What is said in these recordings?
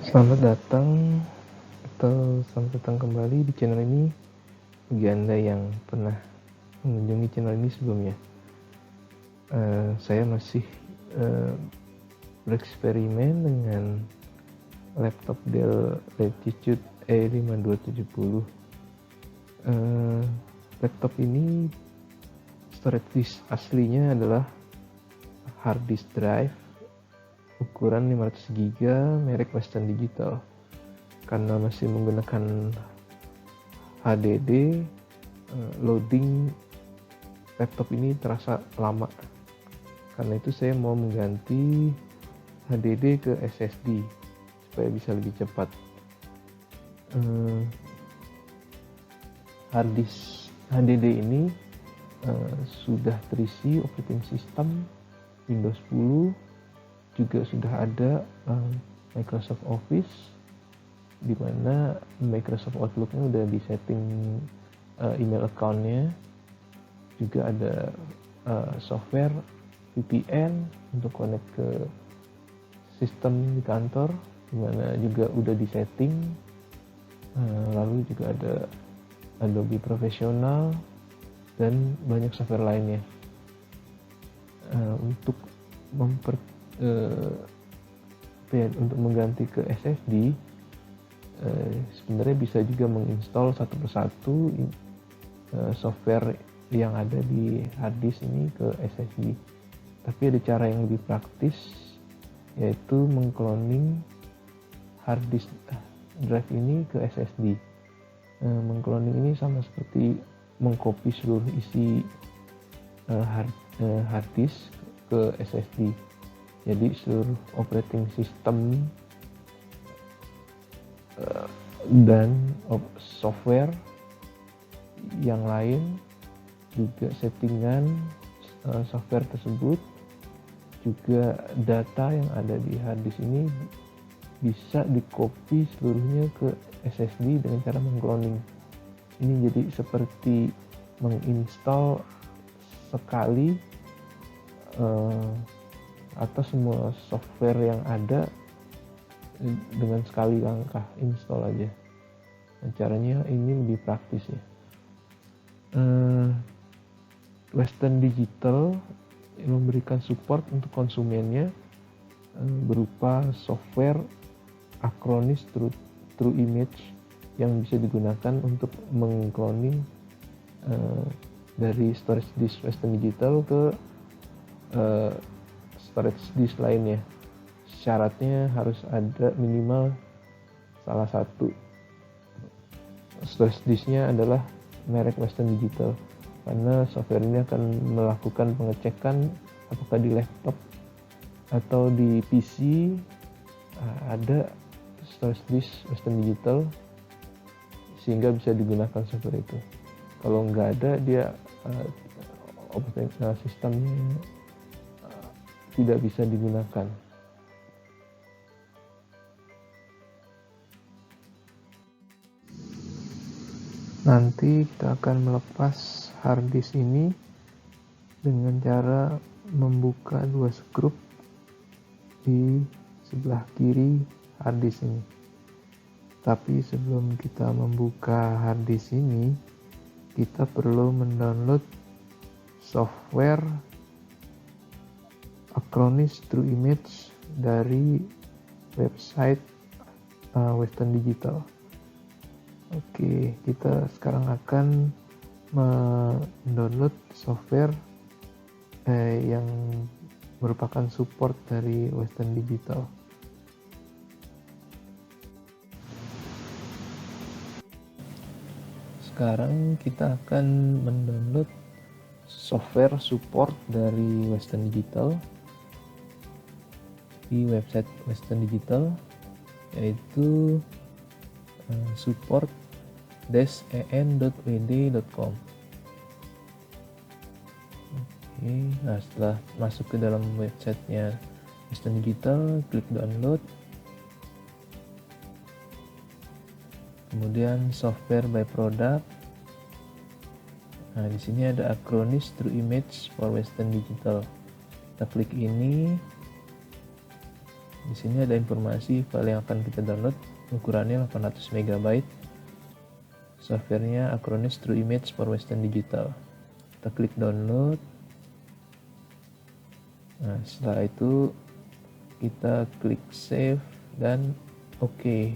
Selamat datang atau selamat datang kembali di channel ini bagi Anda yang pernah mengunjungi channel ini sebelumnya. Saya masih bereksperimen dengan laptop Dell Latitude E5270. Laptop ini storage disk aslinya adalah hard disk drive ukuran 500 GB merek Western Digital. Karena masih menggunakan HDD, loading laptop ini terasa lama. Karena itu saya mau mengganti HDD ke SSD supaya bisa lebih cepat. Hard disk HDD ini sudah terisi operating system Windows 10, juga sudah ada Microsoft Office, di mana Microsoft Outlook-nya udah di setting email account-nya. Juga ada software VPN untuk connect ke sistem di kantor, di mana juga udah di setting. Lalu juga ada Adobe Professional dan banyak software lainnya. Untuk untuk mengganti ke SSD, sebenarnya bisa juga menginstal satu persatu software yang ada di hard disk ini ke SSD. Tapi ada cara yang lebih praktis, yaitu mengcloning hard disk drive ini ke SSD. Mengcloning ini sama seperti mengcopy seluruh isi hard disk ke SSD. Jadi seluruh operating system dan software yang lain, juga settingan software tersebut, juga data yang ada di hard disk ini bisa di-copy seluruhnya ke SSD dengan cara mengcloning. Ini jadi seperti menginstal sekali atas semua software yang ada dengan sekali langkah install aja. Nah, caranya ini lebih praktis ya. Western Digital memberikan support untuk konsumennya berupa software Acronis True Image yang bisa digunakan untuk mengcloning dari storage disk Western Digital ke storage disk lainnya. Syaratnya harus ada minimal salah satu storage disknya adalah merek Western Digital, karena software ini akan melakukan pengecekan apakah di laptop atau di PC ada storage disk Western Digital sehingga bisa digunakan software itu. Kalau nggak ada, dia operating sistemnya tidak bisa digunakan. Nanti kita akan melepas hard disk ini dengan cara membuka dua skrup di sebelah kiri hard disk ini. Tapi sebelum kita membuka hard disk ini, kita perlu mendownload software Acronis True Image dari website Western Digital. Oke, kita sekarang akan mendownload software yang merupakan support dari Western Digital. Sekarang kita akan mendownload software support dari Western Digital di website Western Digital, yaitu support-en.wd.com. Oke, nah setelah masuk ke dalam websitenya Western Digital, klik download, kemudian software by product. Nah, di sini ada Acronis True Image for Western Digital. Kita klik ini. Di sini ada informasi file yang akan kita download, ukurannya 800 MB. Softwarenya Acronis True Image for Western Digital. Kita klik download. Nah, setelah itu kita klik save dan OK.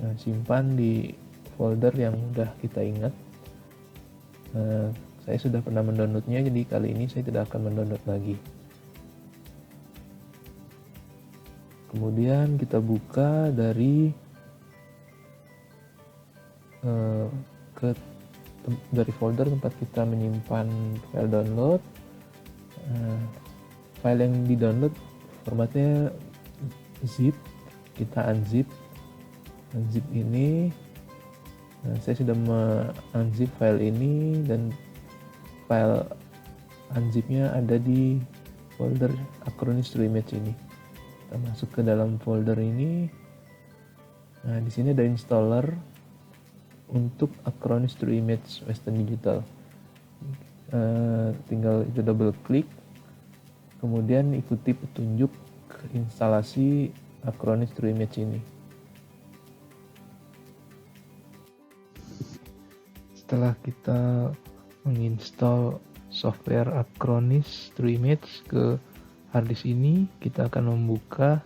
Nah, simpan di folder yang udah kita ingat. Saya sudah pernah mendownloadnya, jadi kali ini saya tidak akan mendownload lagi. Kemudian kita buka dari folder tempat kita menyimpan file download. File yang di download formatnya zip, kita unzip ini. Saya sudah unzip file ini dan file unzipnya ada di folder Acronis True Image ini. Kita masuk ke dalam folder ini. Nah, di sini ada installer untuk Acronis True Image Western Digital. Tinggal itu double klik, kemudian ikuti petunjuk instalasi Acronis True Image ini. Setelah kita menginstal software Acronis True Image ke harddisk ini, kita akan membuka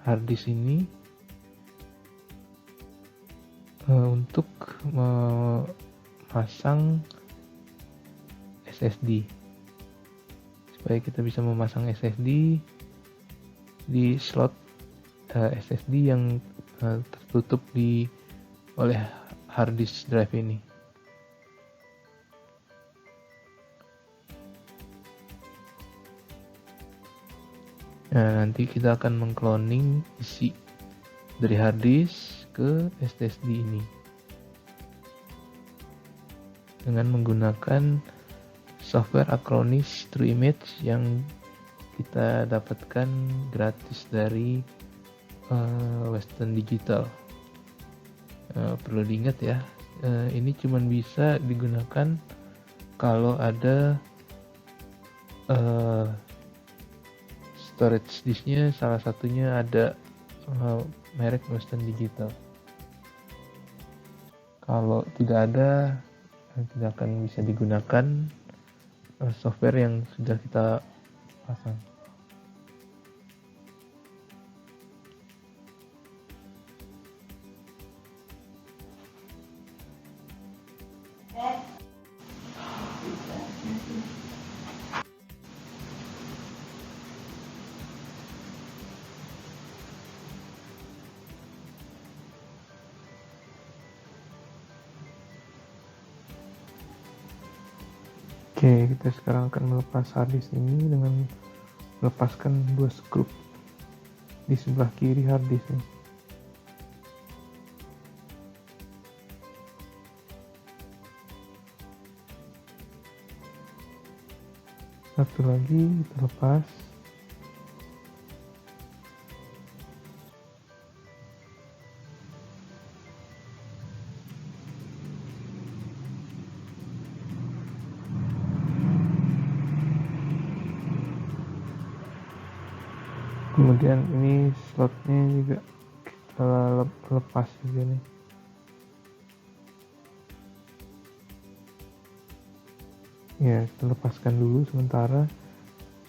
harddisk ini untuk memasang SSD. Supaya kita bisa memasang SSD di slot SSD yang tertutup oleh hard disk drive ini. Nah, nanti kita akan mengcloning isi dari hard disk ke SSD ini dengan menggunakan software Acronis True Image yang kita dapatkan gratis dari Western Digital. Perlu diingat ya, ini cuma bisa digunakan kalau ada storage disknya, salah satunya ada merek Western Digital. Kalau tidak ada, tidak akan bisa digunakan software yang sudah kita pasang. Oke, kita sekarang akan melepas harddisk ini dengan melepaskan dua skrup di sebelah kiri harddisk ini. Satu lagi kita lepas. Kemudian ini slotnya juga kita lepas juga nih. Ya, kita lepaskan dulu sementara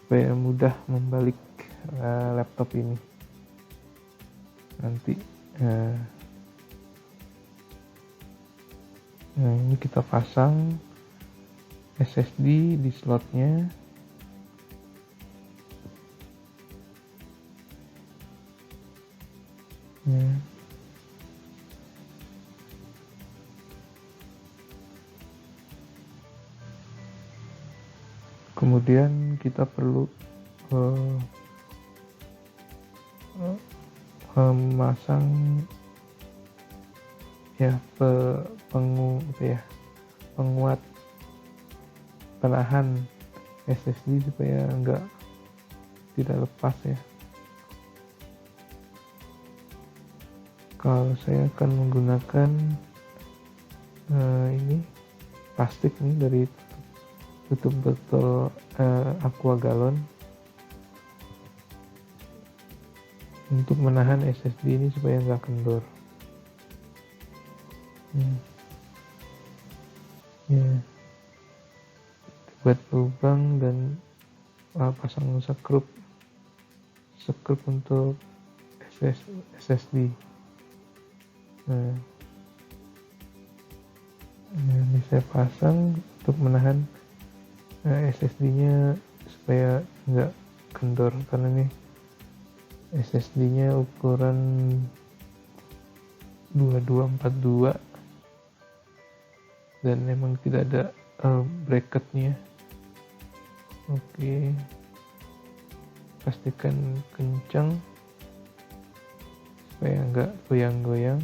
supaya mudah membalik laptop ini. Nanti nah ini kita pasang SSD di slotnya. Ya. Kemudian kita perlu memasang penguat penahan SSD supaya tidak lepas ya. Kalau saya akan menggunakan ini plastik nih dari tutup botol aqua galon. untuk menahan SSD ini supaya nggak kendor. Ya, buat lubang dan pasang skrup untuk SSD. Nah, ini saya pasang untuk menahan SSD-nya supaya nggak kendor, karena ini SSD-nya ukuran 2242 dan memang tidak ada bracketnya. Oke, pastikan kencang supaya nggak goyang-goyang.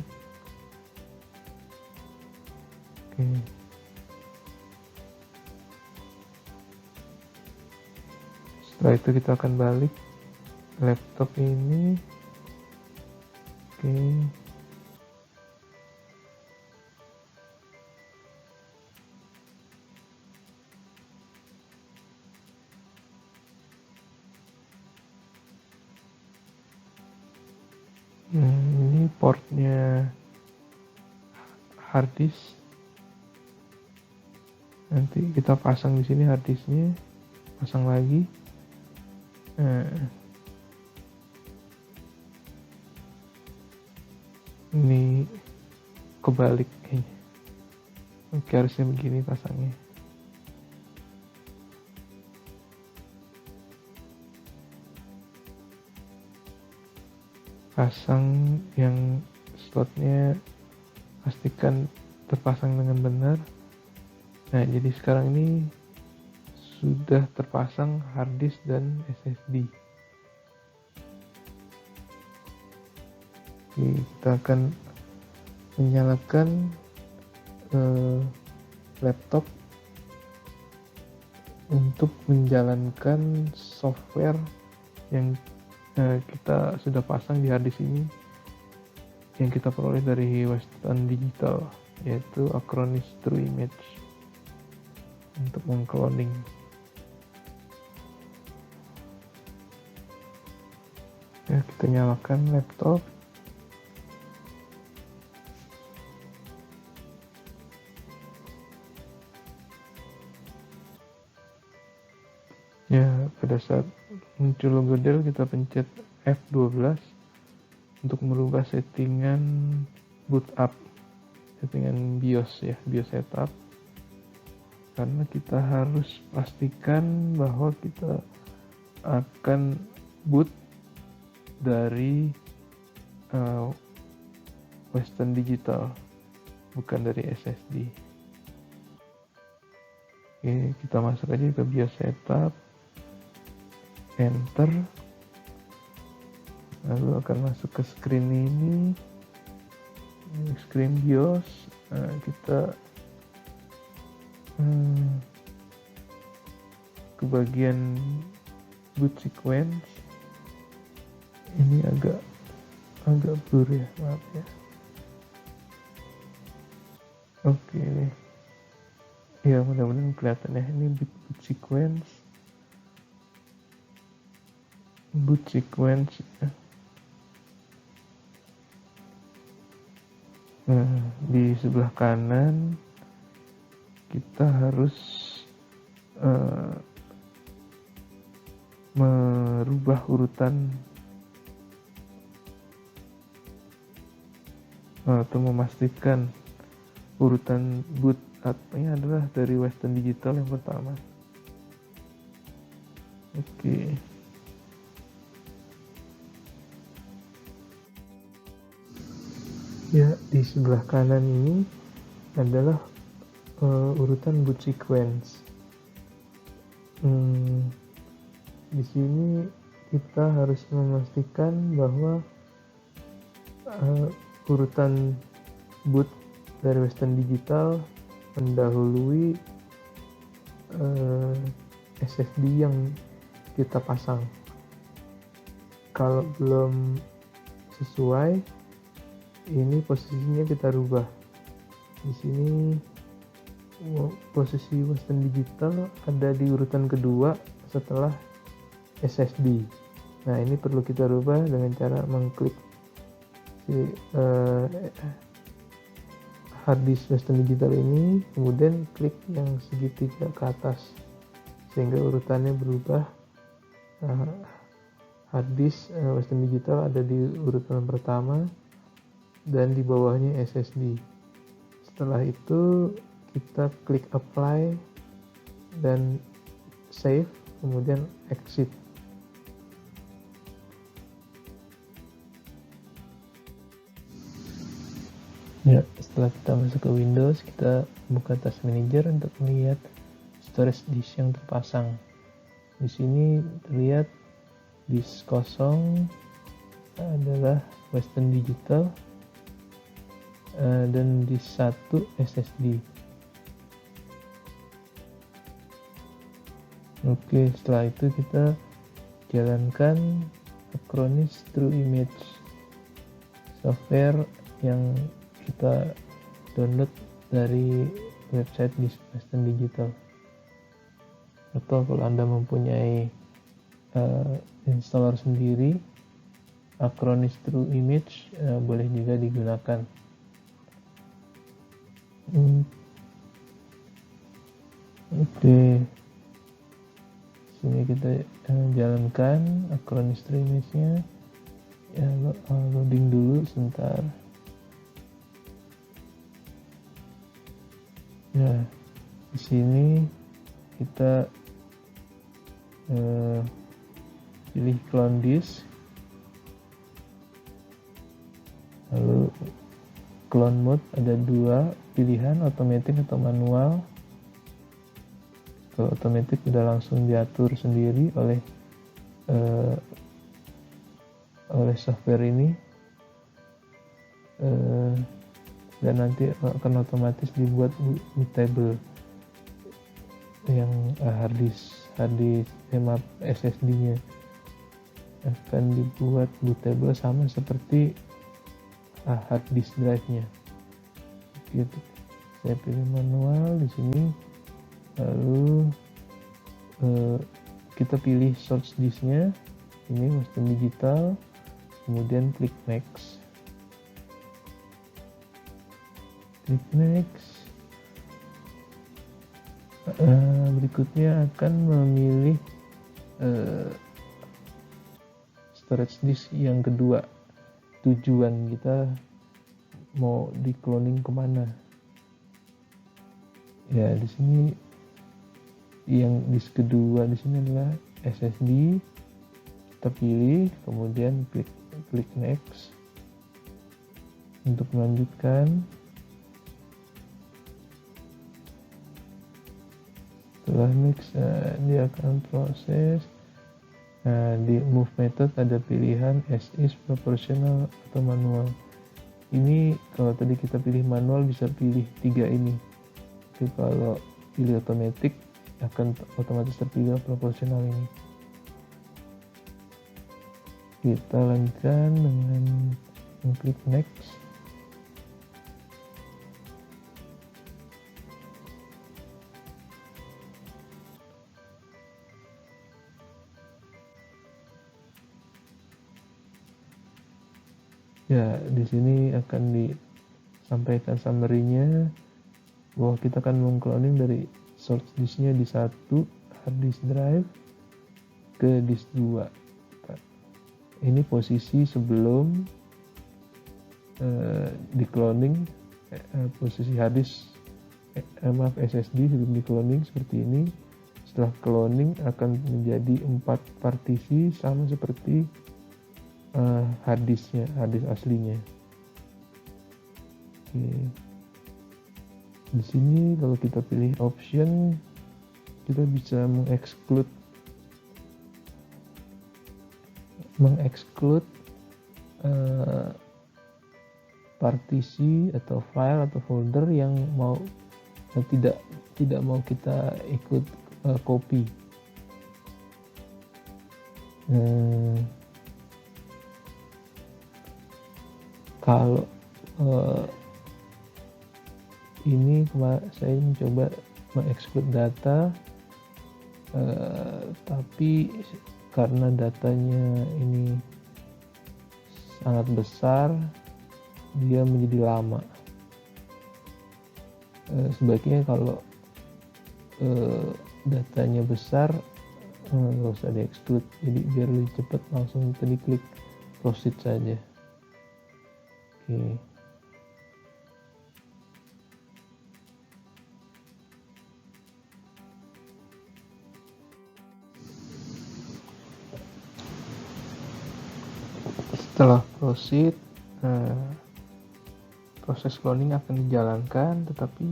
Oke, setelah itu kita akan balik laptop ini. Oke, ini portnya harddisk. Nanti kita pasang di sini harddisknya, pasang lagi. Ini kebalik kayaknya. Oke, harusnya begini pasangnya. Pasang yang slotnya pastikan terpasang dengan benar. Nah, jadi sekarang ini sudah terpasang harddisk dan SSD. Oke, kita akan menyalakan laptop untuk menjalankan software yang kita sudah pasang di harddisk ini, yang kita peroleh dari Western Digital, yaitu Acronis True Image, untuk mengcloning. Ya, kita nyalakan laptop. Ya, pada saat muncul logo Dell, kita pencet F12 untuk merubah settingan boot up, settingan BIOS ya, BIOS setup. Karena kita harus pastikan bahwa kita akan boot dari Western Digital, bukan dari SSD. Oke, kita masuk aja ke BIOS setup, enter, lalu akan masuk ke screen ini, screen BIOS. Kita ke bagian boot sequence. Ini agak blur ya, maaf ya. Oke, ya mudah-mudahan kelihatan ya. Ini boot sequence ya. Nah, di sebelah kanan kita harus merubah urutan atau memastikan urutan boot up-nya adalah dari Western Digital yang pertama. Oke. Ya, di sebelah kanan ini adalah urutan boot sequence. Di sini kita harus memastikan bahwa urutan boot dari Western Digital mendahului SSD yang kita pasang. Kalau belum sesuai, ini posisinya kita rubah. Di sini posisi Western Digital ada di urutan kedua setelah SSD. Nah, ini perlu kita rubah dengan cara mengklik si hard disk Western Digital ini, kemudian klik yang segitiga ke atas sehingga urutannya berubah. Hard disk Western Digital ada di urutan pertama dan di bawahnya SSD. Setelah itu kita klik apply dan save, kemudian exit. Ya, setelah kita masuk ke Windows, kita buka Task Manager untuk melihat storage disk yang terpasang. Di sini terlihat disk kosong adalah Western Digital dan disk 1 SSD. Oke, setelah itu kita jalankan Acronis True Image, software yang kita download dari website Western Digital. Atau kalau Anda mempunyai installer sendiri, Acronis True Image boleh juga digunakan. Oke, sini kita jalankan Acronis True Image-nya. Ya, loading dulu sebentar. Nah, di sini kita pilih clone disk, lalu clone mode ada dua pilihan, automatic atau manual. Kalau automatic udah langsung diatur sendiri oleh software ini, dan nanti akan otomatis dibuat bootable yang hard disk SSD-nya akan dibuat bootable sama seperti hard disk drive-nya. Gitu. Saya pilih manual di sini, lalu kita pilih source disk-nya, ini Western Digital, kemudian klik next. Berikutnya akan memilih storage disk yang kedua. Tujuan kita mau di cloning kemana? Ya, di sini yang disk kedua di sini adalah SSD. Kita pilih, kemudian klik next untuk melanjutkan. Setelah next, dia akan proses. Di move method ada pilihan as is, proportional, atau manual. Ini kalau tadi kita pilih manual bisa pilih 3 ini. Tapi kalau pilih automatic akan otomatis terpilih proporsional ini. Kita lanjutkan dengan klik next. Ya, di sini akan disampaikan summary-nya bahwa kita akan mengcloning dari source disk-nya di 1 hard disk drive ke disk 2. Ini posisi sebelum di-cloning, posisi hard disk SSD sebelum di-cloning seperti ini. Setelah cloning akan menjadi 4 partisi sama seperti hard disk aslinya. Oke. Di sini kalau kita pilih option, kita bisa mengexclude partisi atau file atau folder yang tidak mau kita ikut copy. Kalau ini saya mencoba mengexclude data, tapi karena datanya ini sangat besar, dia menjadi lama. Sebaiknya kalau datanya besar, nggak usah di-extrude, jadi biar lebih cepat langsung tadi klik proceed saja. Oke. Setelah proceed, proses cloning akan dijalankan, tetapi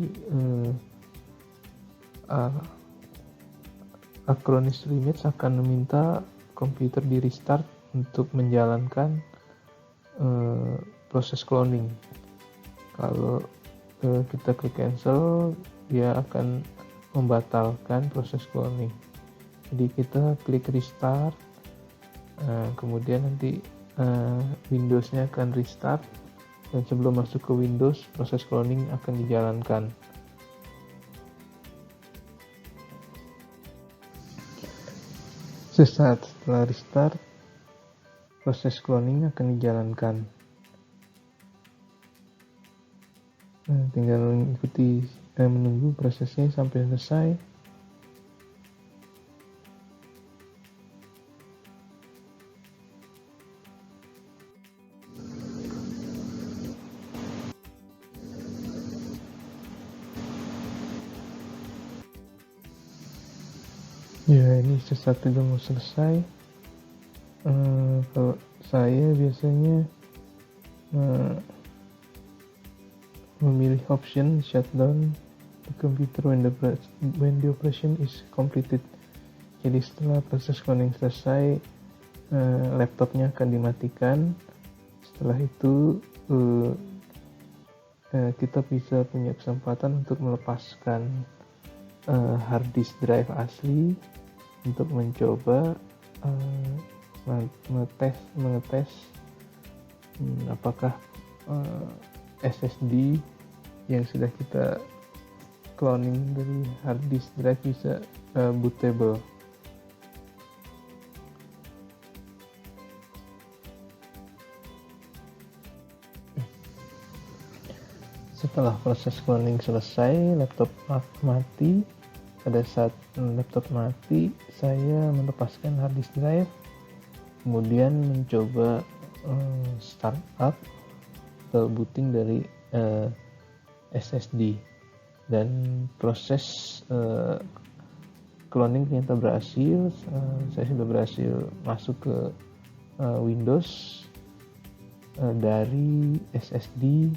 Acronis Image akan meminta komputer di restart untuk menjalankan proses cloning. Kalau kita klik cancel, dia akan membatalkan proses cloning. Jadi kita klik restart, kemudian nanti Windows-nya akan restart, dan sebelum masuk ke Windows, proses cloning akan dijalankan. Sesaat setelah restart, proses cloning akan dijalankan. Tinggal mengikuti dan menunggu prosesnya sampai selesai. Ya, ini sesuatu sudah mau selesai. Kalau saya biasanya memilih option shutdown the computer when the operation is completed. Jadi setelah proses cloning selesai, laptopnya akan dimatikan. Setelah itu kita bisa punya kesempatan untuk melepaskan hard disk drive asli untuk mencoba mengetes apakah SSD yang sudah kita cloning dari hard disk drive bisa bootable. Setelah proses cloning selesai, laptop mati. Pada saat laptop mati, saya melepaskan hard disk drive, kemudian mencoba startup atau booting dari SSD, dan proses cloning ternyata berhasil. Saya sudah berhasil masuk ke Windows dari SSD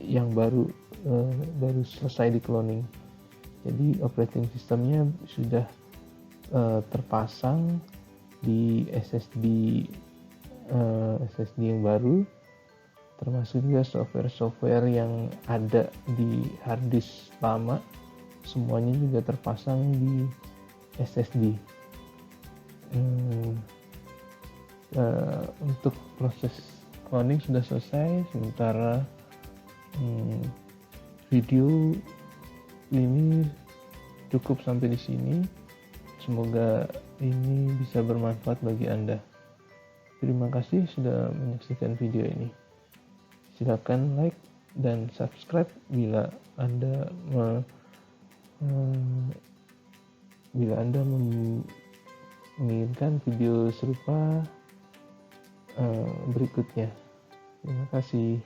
yang baru selesai di cloning. Jadi operating sistemnya sudah terpasang di SSD yang baru, termasuk juga software yang ada di hard disk lama, semuanya juga terpasang di SSD. Untuk proses cloning sudah selesai, sementara video ini cukup sampai di sini. Semoga ini bisa bermanfaat bagi Anda. Terima kasih sudah menyaksikan video ini. Silakan like dan subscribe bila Anda menginginkan video serupa berikutnya. Terima kasih.